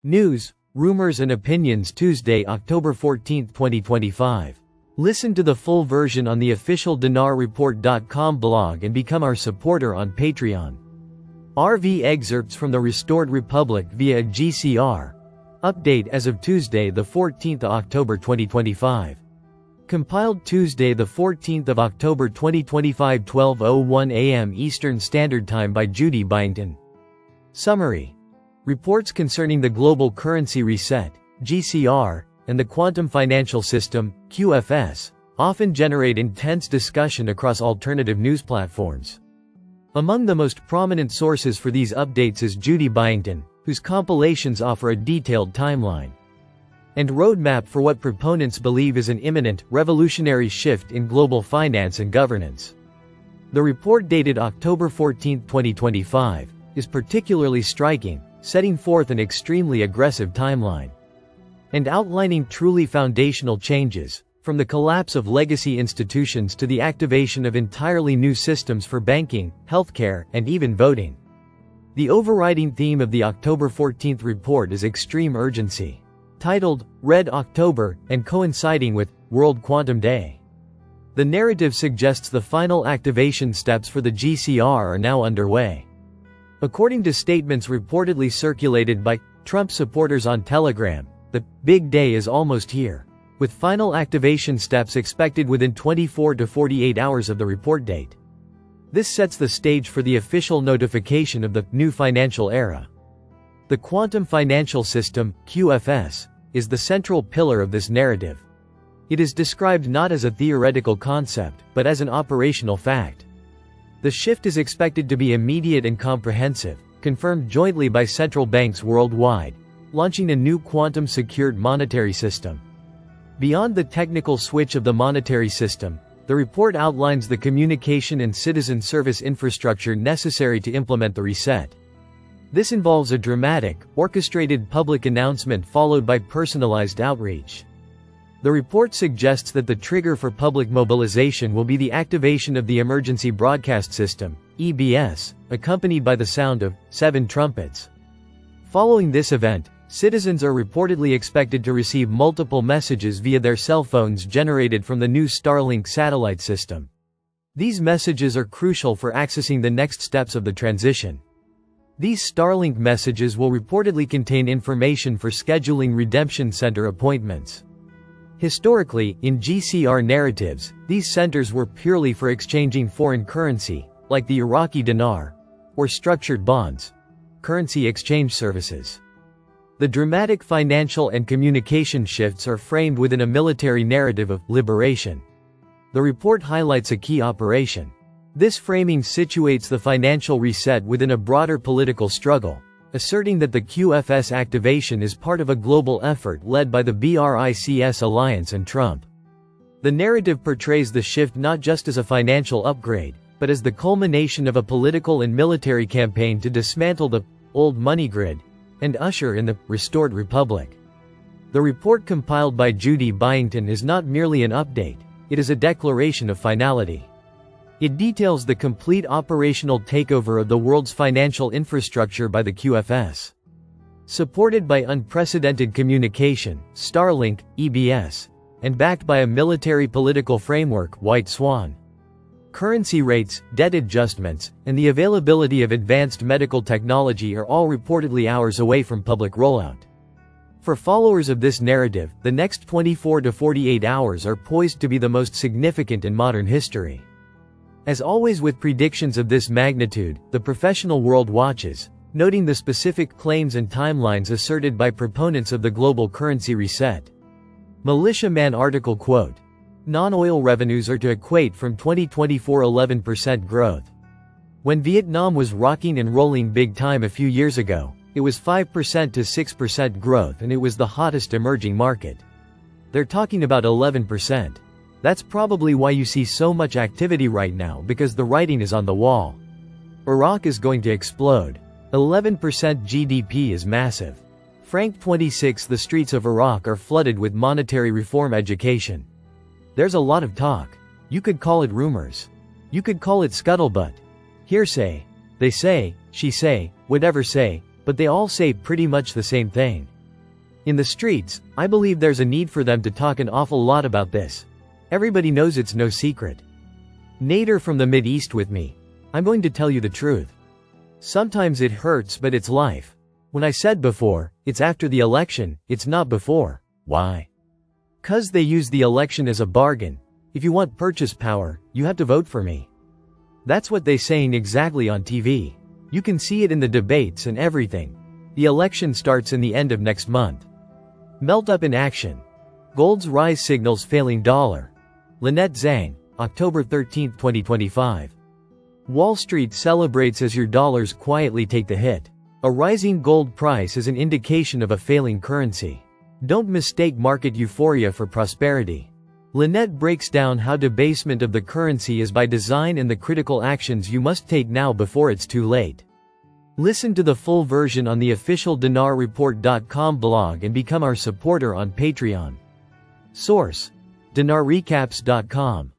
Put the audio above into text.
News, rumors and opinions Tuesday, October 14, 2025. Listen to the full version on the official dinarreport.com blog and become our supporter on Patreon. RV excerpts from the Restored Republic via GCR. Update as of Tuesday, the 14th of October 2025. Compiled Tuesday, the 14th of October 2025, 12:01 a.m. Eastern Standard Time by Judy Byington. Summary. Reports concerning the global currency reset, GCR, and the quantum financial system, QFS, often generate intense discussion across alternative news platforms. Among the most prominent sources for these updates is Judy Byington, whose compilations offer a detailed timeline and roadmap for what proponents believe is an imminent, revolutionary shift in global finance and governance. The report dated October 14, 2025, is particularly striking, setting forth an extremely aggressive timeline and outlining truly foundational changes, from the collapse of legacy institutions to the activation of entirely new systems for banking, healthcare, and even voting. The overriding theme of the October 14 report is extreme urgency. Titled, Red October, and coinciding with World Quantum Day. The narrative suggests the final activation steps for the GCR are now underway. According to statements reportedly circulated by Trump supporters on Telegram, the big day is almost here, with final activation steps expected within 24 to 48 hours of the report date. This sets the stage for the official notification of the new financial era. The quantum financial system, QFS, is the central pillar of this narrative. It is described not as a theoretical concept, but as an operational fact. The shift is expected to be immediate and comprehensive, confirmed jointly by central banks worldwide, launching a new quantum-secured monetary system. Beyond the technical switch of the monetary system, the report outlines the communication and citizen service infrastructure necessary to implement the reset. This involves a dramatic, orchestrated public announcement followed by personalized outreach. The report suggests that the trigger for public mobilization will be the activation of the Emergency Broadcast System, EBS, accompanied by the sound of 7 trumpets. Following this event, citizens are reportedly expected to receive multiple messages via their cell phones generated from the new Starlink satellite system. These messages are crucial for accessing the next steps of the transition. These Starlink messages will reportedly contain information for scheduling redemption center appointments. Historically, in GCR narratives, these centers were purely for exchanging foreign currency, like the Iraqi dinar, or structured bonds, currency exchange services. The dramatic financial and communication shifts are framed within a military narrative of liberation. The report highlights a key operation. This framing situates the financial reset within a broader political struggle, asserting that the QFS activation is part of a global effort led by the BRICS alliance and Trump. The narrative portrays the shift not just as a financial upgrade, but as the culmination of a political and military campaign to dismantle the old money grid and usher in the restored republic. The report compiled by Judy Byington is not merely an update, it is a declaration of finality. It details the complete operational takeover of the world's financial infrastructure by the QFS. Supported by unprecedented communication, Starlink, EBS, and backed by a military political framework, White Swan. Currency rates, debt adjustments, and the availability of advanced medical technology are all reportedly hours away from public rollout. For followers of this narrative, the next 24 to 48 hours are poised to be the most significant in modern history. As always with predictions of this magnitude, the professional world watches, noting the specific claims and timelines asserted by proponents of the global currency reset. Militia Man article quote, "Non-oil revenues are to equate from 2024 11% growth. When Vietnam was rocking and rolling big time a few years ago, it was 5% to 6% growth and it was the hottest emerging market. They're talking about 11%. That's probably why you see so much activity right now, because the writing is on the wall. Iraq is going to explode. 11% GDP is massive. Frank 26. The streets of Iraq are flooded with monetary reform education. There's a lot of talk. You could call it rumors. You could call it scuttlebutt. Hearsay. They say, she say, whatever say, but they all say pretty much the same thing. In the streets, I believe there's a need for them to talk an awful lot about this. Everybody knows it's no secret. Nader from the Mideast with me. I'm going to tell you the truth. Sometimes it hurts, but it's life. When I said before, it's after the election, it's not before. Why? 'Cause they use the election as a bargain. If you want purchase power, you have to vote for me. That's what they saying exactly on TV. You can see it in the debates and everything. The election starts in the end of next month. Melt up in action. Gold's rise signals failing dollar. Lynette Zhang, October 13, 2025. Wall Street celebrates as your dollars quietly take the hit. A rising gold price is an indication of a failing currency. Don't mistake market euphoria for prosperity. Lynette breaks down how debasement of the currency is by design and the critical actions you must take now before it's too late. Listen to the full version on the official dinarreport.com blog and become our supporter on Patreon. Source: dinarrecaps.com